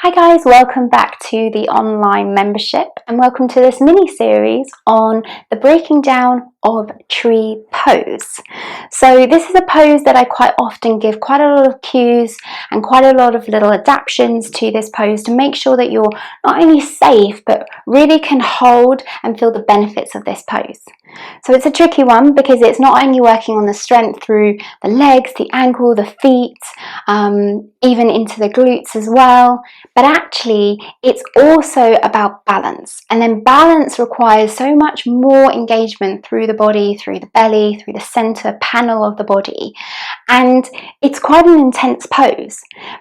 Hi guys, welcome back to the online membership and welcome to this mini series on the breaking down of tree pose. So this is a pose that I quite often give quite a lot of cues and quite a lot of little adaptations to this pose to make sure that you're not only safe but really can hold and feel the benefits of this pose. So it's a tricky one because it's not only working on the strength through the legs, the ankle, the feet, even into the glutes as well, but actually it's also about balance, and then balance requires so much more engagement through the body, through the belly, through the center panel of the body, and it's quite an intense pose,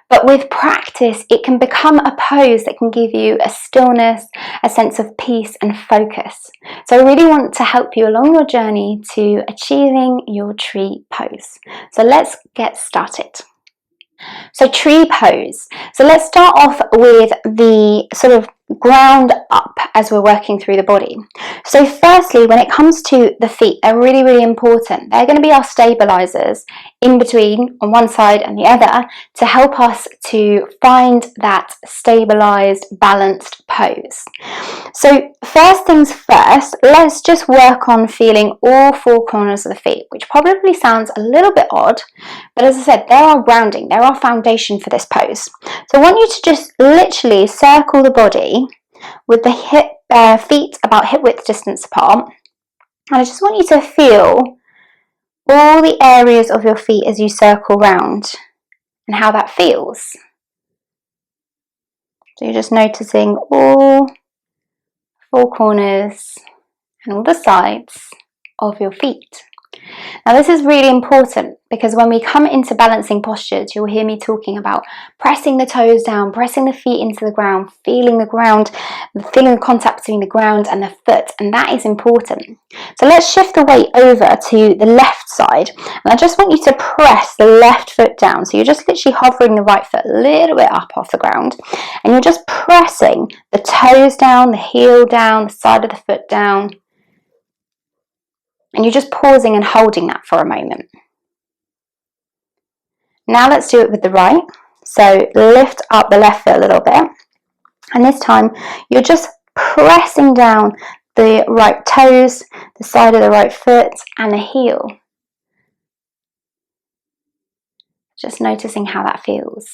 but with practice it can become a pose that can give you a stillness, a sense of peace and focus. So I really want to help you along your journey to achieving your tree pose. So let's get started. So tree pose. So let's start off with the sort of ground up as we're working through the body. So firstly, when it comes to the feet, they're really important. They're going to be our stabilizers in between on one side and the other to help us to find that stabilized, balanced pose. So first things first, let's just work on feeling all four corners of the feet, which probably sounds a little bit odd, but as I said, they're our grounding, they're our foundation for this pose. So I want you to just literally circle the body with the feet about hip width distance apart, and I just want you to feel all the areas of your feet as you circle round and how that feels. So you're just noticing all four corners and all the sides of your feet. Now this is really important because when we come into balancing postures, you'll hear me talking about pressing the toes down, pressing the feet into the ground, feeling the ground, feeling the contact between the ground and the foot, and that is important. So let's shift the weight over to the left side, and I just want you to press the left foot down. So you're just literally hovering the right foot a little bit up off the ground, and you're just pressing the toes down, the heel down, the side of the foot down, and you're just pausing and holding that for a moment. Now let's do it with the right. So lift up the left foot a little bit, and this time you're just pressing down the right toes, the side of the right foot and the heel. Just noticing how that feels.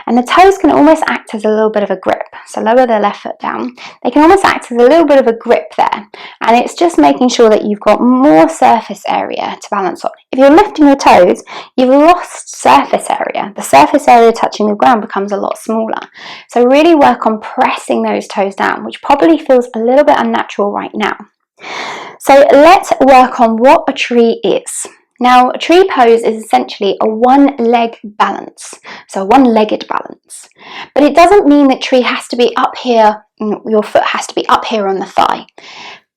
And the toes can almost act as a little bit of a grip. So lower the left foot down. They can almost act as a little bit of a grip there. And it's just making sure that you've got more surface area to balance on. If you're lifting your toes, you've lost surface area. The surface area touching the ground becomes a lot smaller. So really work on pressing those toes down, which probably feels a little bit unnatural right now. So let's work on what a tree is. Now, a tree pose is essentially a one-leg balance, so a one-legged balance. But it doesn't mean that tree has to be up here, your foot has to be up here on the thigh.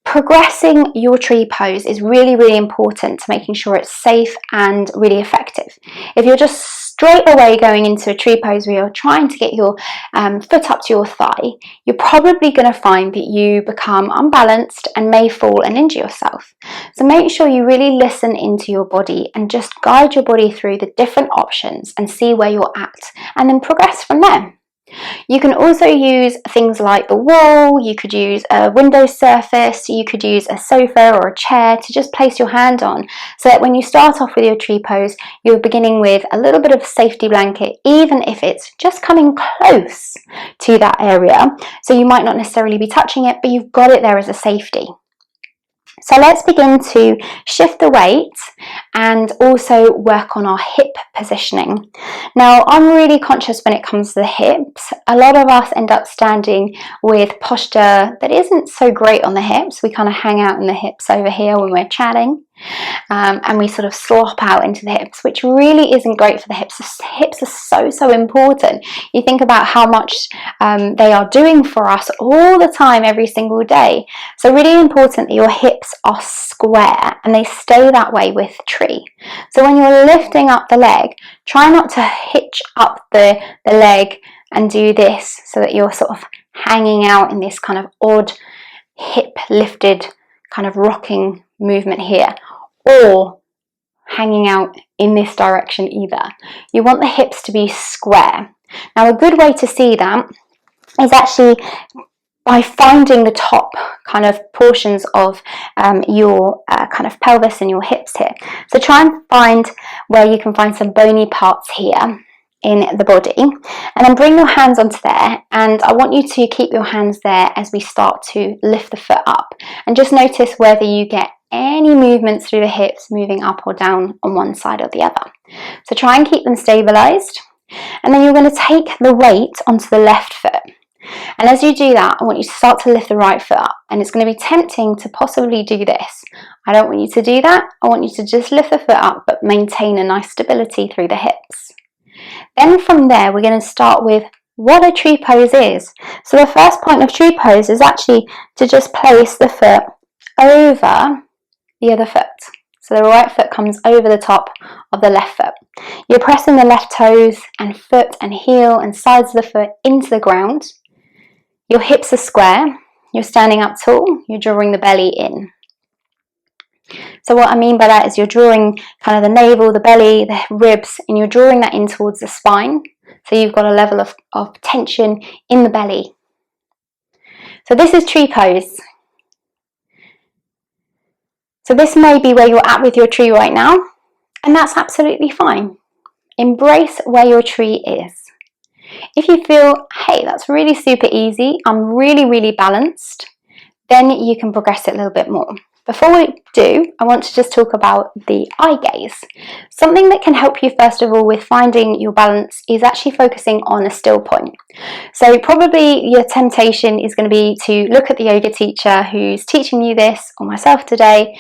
Progressing your tree pose is really important to making sure it's safe and really effective. If you're just straight away going into a tree pose where you're trying to get your foot up to your thigh, you're probably going to find that you become unbalanced and may fall and injure yourself. So make sure you really listen into your body and just guide your body through the different options and see where you're at, and then progress from there. You can also use things like the wall, you could use a window surface, you could use a sofa or a chair to just place your hand on, so that when you start off with your tree pose, you're beginning with a little bit of safety blanket, even if it's just coming close to that area. So you might not necessarily be touching it, but you've got it there as a safety. So let's begin to shift the weight and also work on our hip positioning. Now, I'm really conscious when it comes to the hips. A lot of us end up standing with posture that isn't so great on the hips. We kind of hang out in the hips over here when we're chatting. And we sort of slop out into the hips, which really isn't great for the hips. The hips are so important. You think about how much they are doing for us all the time, every single day. So really important that your hips are square and they stay that way with tree. So when you're lifting up the leg, try not to hitch up the leg and do this so that you're sort of hanging out in this kind of odd hip lifted kind of rocking movement here, or hanging out in this direction either. You want the hips to be square. Now, a good way to see that is actually by finding the top kind of portions of your kind of pelvis and your hips here. So try and find where you can find some bony parts here in the body, and then bring your hands onto there, and I want you to keep your hands there as we start to lift the foot up, and just notice whether you get any movements through the hips moving up or down on one side or the other. So try and keep them stabilized, and then you're going to take the weight onto the left foot. And as you do that, I want you to start to lift the right foot up, and it's going to be tempting to possibly do this. I don't want you to do that. I want you to just lift the foot up but maintain a nice stability through the hips. Then from there, we're going to start with what a tree pose is. So the first point of tree pose is actually to just place the foot over the other foot. So the right foot comes over the top of the left foot. You're pressing the left toes and foot and heel and sides of the foot into the ground. Your hips are square. You're standing up tall. You're drawing the belly in. So what I mean by that is you're drawing kind of the navel, the belly, the ribs, and you're drawing that in towards the spine. So you've got a level of tension in the belly. So this is tree pose. So this may be where you're at with your tree right now, and that's absolutely fine. Embrace where your tree is. If you feel, hey, that's really super easy, I'm really balanced, then you can progress it a little bit more. Before we do, I want to just talk about the eye gaze. Something that can help you first of all with finding your balance is actually focusing on a still point. So probably your temptation is going to be to look at the yoga teacher who's teaching you this, or myself today,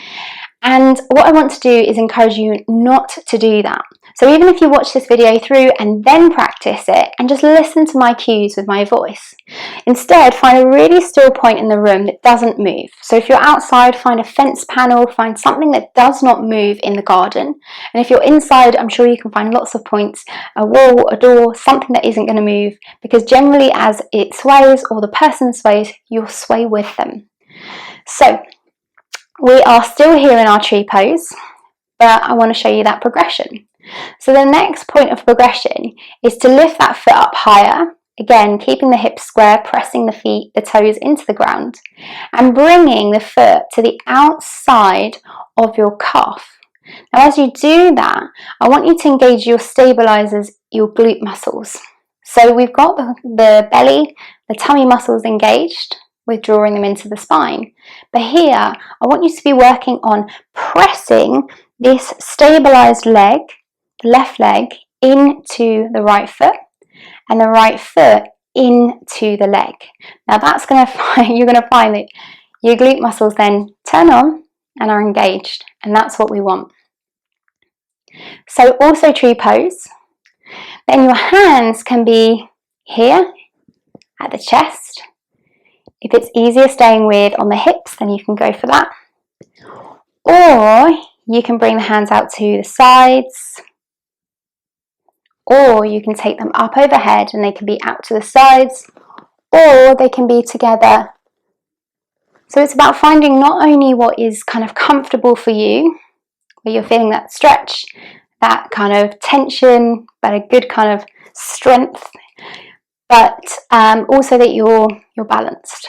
and what I want to do is encourage you not to do that. So even if you watch this video through and then practice it and just listen to my cues with my voice, instead find a really still point in the room that doesn't move. So if you're outside, find a fence panel, find something that does not move in the garden. And if you're inside, I'm sure you can find lots of points, a wall, a door, something that isn't going to move, because generally as it sways or the person sways, you'll sway with them. So we are still here in our tree pose, but I want to show you that progression. So the next point of progression is to lift that foot up higher, again keeping the hips square, pressing the feet, the toes into the ground, and bringing the foot to the outside of your calf. Now as you do that, I want you to engage your stabilizers, your glute muscles. So we've got the belly, the tummy muscles engaged with drawing them into the spine. But here, I want you to be working on pressing this stabilized leg, the left leg, into the right foot, and the right foot into the leg. Now that's you're going to find that your glute muscles then turn on and are engaged, and that's what we want. So also tree pose. Then your hands can be here at the chest. If it's easier staying with on the hips, then you can go for that. Or you can bring the hands out to the sides, or you can take them up overhead and they can be out to the sides, or they can be together. So it's about finding not only what is kind of comfortable for you, where you're feeling that stretch, that kind of tension, but a good kind of strength, but also that you're balanced.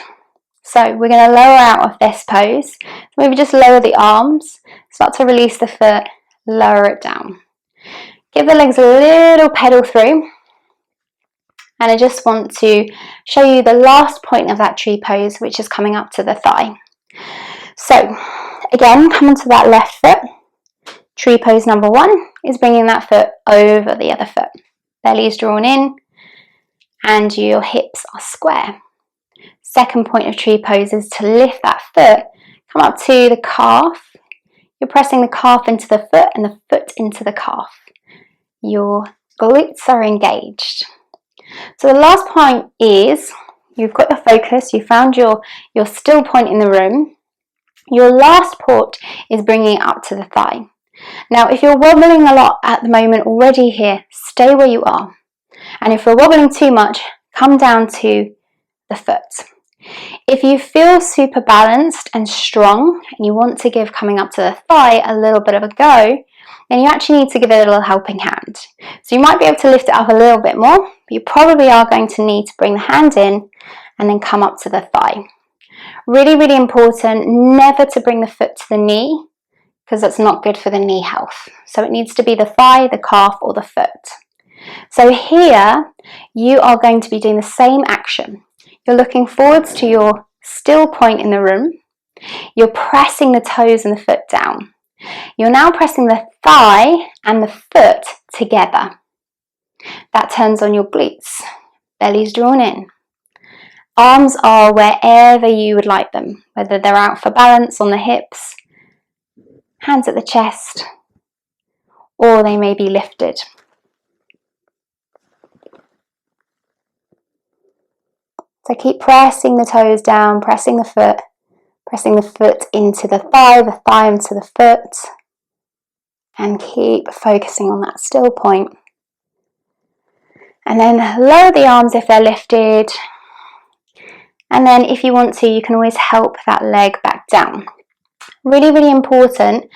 So we're going to lower out of this pose. Maybe just lower the arms, start to release the foot, lower it down. Give the legs a little pedal through. And I just want to show you the last point of that tree pose, which is coming up to the thigh. So again, come onto that left foot. Tree pose number 1 is bringing that foot over the other foot. Belly is drawn in and your hips are square. Second point of tree pose is to lift that foot, come up to the calf. You're pressing the calf into the foot and the foot into the calf. Your glutes are engaged. So the last point is, you've got your focus, you found your still point in the room. Your last port is bringing it up to the thigh. Now if you're wobbling a lot at the moment already here, stay where you are. And if you're wobbling too much, come down to the foot. If you feel super balanced and strong and you want to give coming up to the thigh a little bit of a go, then you actually need to give it a little helping hand. So you might be able to lift it up a little bit more, but you probably are going to need to bring the hand in and then come up to the thigh. Really, really important never to bring the foot to the knee, because that's not good for the knee health. So it needs to be the thigh, the calf, or the foot. So here you are going to be doing the same action. You're looking forwards to your still point in the room. You're pressing the toes and the foot down. You're now pressing the thigh and the foot together. That turns on your glutes. Belly's drawn in. Arms are wherever you would like them, whether they're out for balance on the hips, hands at the chest, or they may be lifted. So keep pressing the toes down, pressing the foot into the thigh into the foot, and keep focusing on that still point. And then lower the arms if they're lifted. And then if you want to, you can always help that leg back down. Really, really important,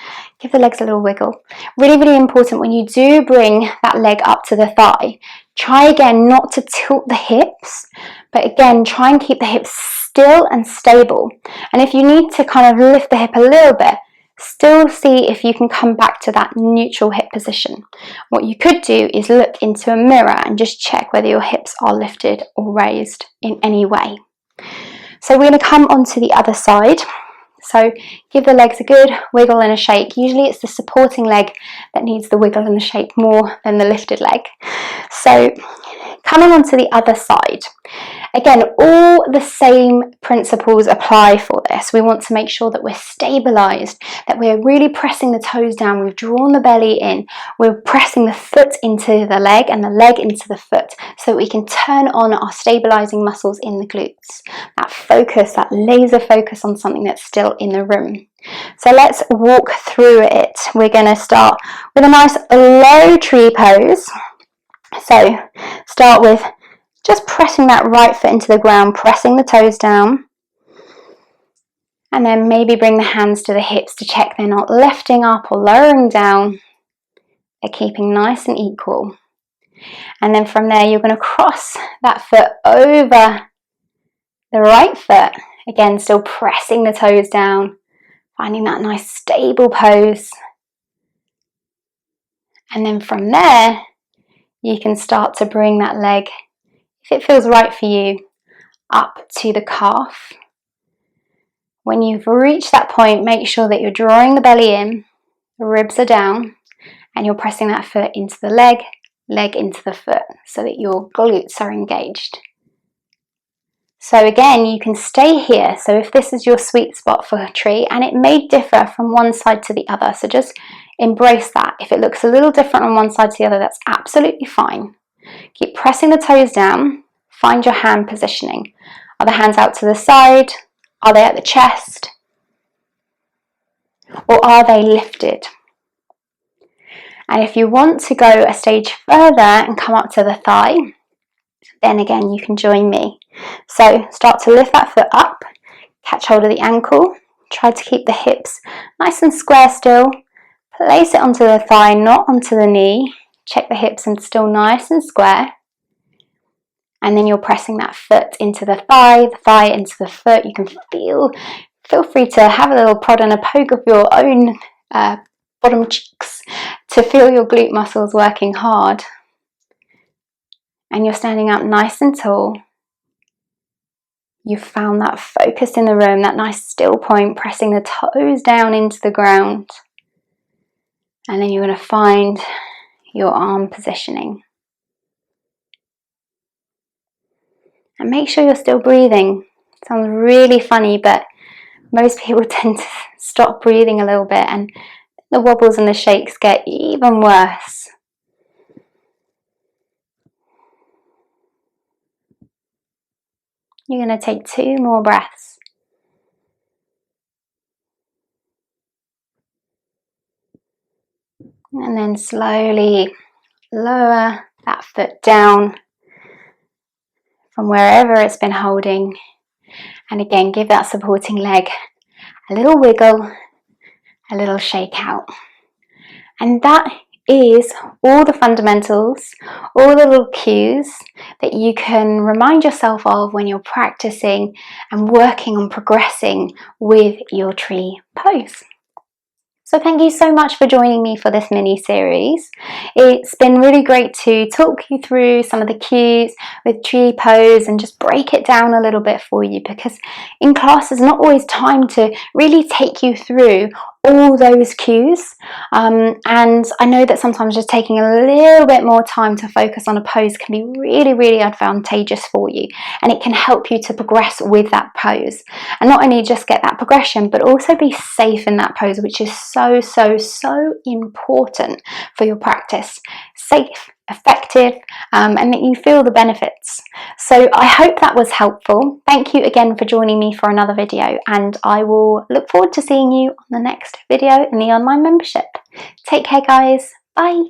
give the legs a little wiggle. Really, really important when you do bring that leg up to the thigh, try again not to tilt the hips, but again, try and keep the hips still and stable. And if you need to kind of lift the hip a little bit, still see if you can come back to that neutral hip position. What you could do is look into a mirror and just check whether your hips are lifted or raised in any way. So we're going to come onto the other side. So give the legs a good wiggle and a shake. Usually it's the supporting leg that needs the wiggle and the shake more than the lifted leg. So coming onto the other side. Again, all the same principles apply for this. We want to make sure that we're stabilized, that we're really pressing the toes down, we've drawn the belly in, we're pressing the foot into the leg and the leg into the foot so that we can turn on our stabilizing muscles in the glutes. That focus, that laser focus on something that's still in the room. So let's walk through it. We're going to start with a nice low tree pose. So start with just pressing that right foot into the ground, pressing the toes down, and then maybe bring the hands to the hips to check they're not lifting up or lowering down. They're keeping nice and equal. And then from there, you're going to cross that foot over the right foot. Again, still pressing the toes down, finding that nice stable pose. And then from there, you can start to bring that leg, if it feels right for you, up to the calf. When you've reached that point, make sure that you're drawing the belly in, the ribs are down, and you're pressing that foot into the leg, leg into the foot, so that your glutes are engaged. So again, you can stay here. So if this is your sweet spot for a tree, and it may differ from one side to the other, so just embrace that. If it looks a little different on one side to the other, that's absolutely fine. Keep pressing the toes down, find your hand positioning. Are the hands out to the side? Are they at the chest? Or are they lifted? And if you want to go a stage further and come up to the thigh, then again you can join me. So start to lift that foot up, catch hold of the ankle, try to keep the hips nice and square still, place it onto the thigh, not onto the knee, check the hips and still nice and square. And then you're pressing that foot into the thigh into the foot. You can feel free to have a little prod and a poke of your own bottom cheeks to feel your glute muscles working hard. And you're standing up nice and tall. You've found that focus in the room, that nice still point, pressing the toes down into the ground. And then you're going to find your arm positioning. And make sure you're still breathing. It sounds really funny, but most people tend to stop breathing a little bit and the wobbles and the shakes get even worse. You're going to take 2 more breaths. And then slowly lower that foot down from wherever it's been holding. And again, give that supporting leg a little wiggle, a little shake out. And that is all the fundamentals, all the little cues that you can remind yourself of when you're practicing and working on progressing with your tree pose. So thank you so much for joining me for this mini series. It's been really great to talk you through some of the cues with tree pose and just break it down a little bit for you, because in class there's not always time to really take you through all those cues, and I know that sometimes just taking a little bit more time to focus on a pose can be really advantageous for you, and it can help you to progress with that pose, and not only just get that progression but also be safe in that pose, which is so important for your practice. Safe, effective, and that you feel the benefits. So I hope that was helpful. Thank you again for joining me for another video, and I will look forward to seeing you on the next video in the online membership. Take care guys, bye.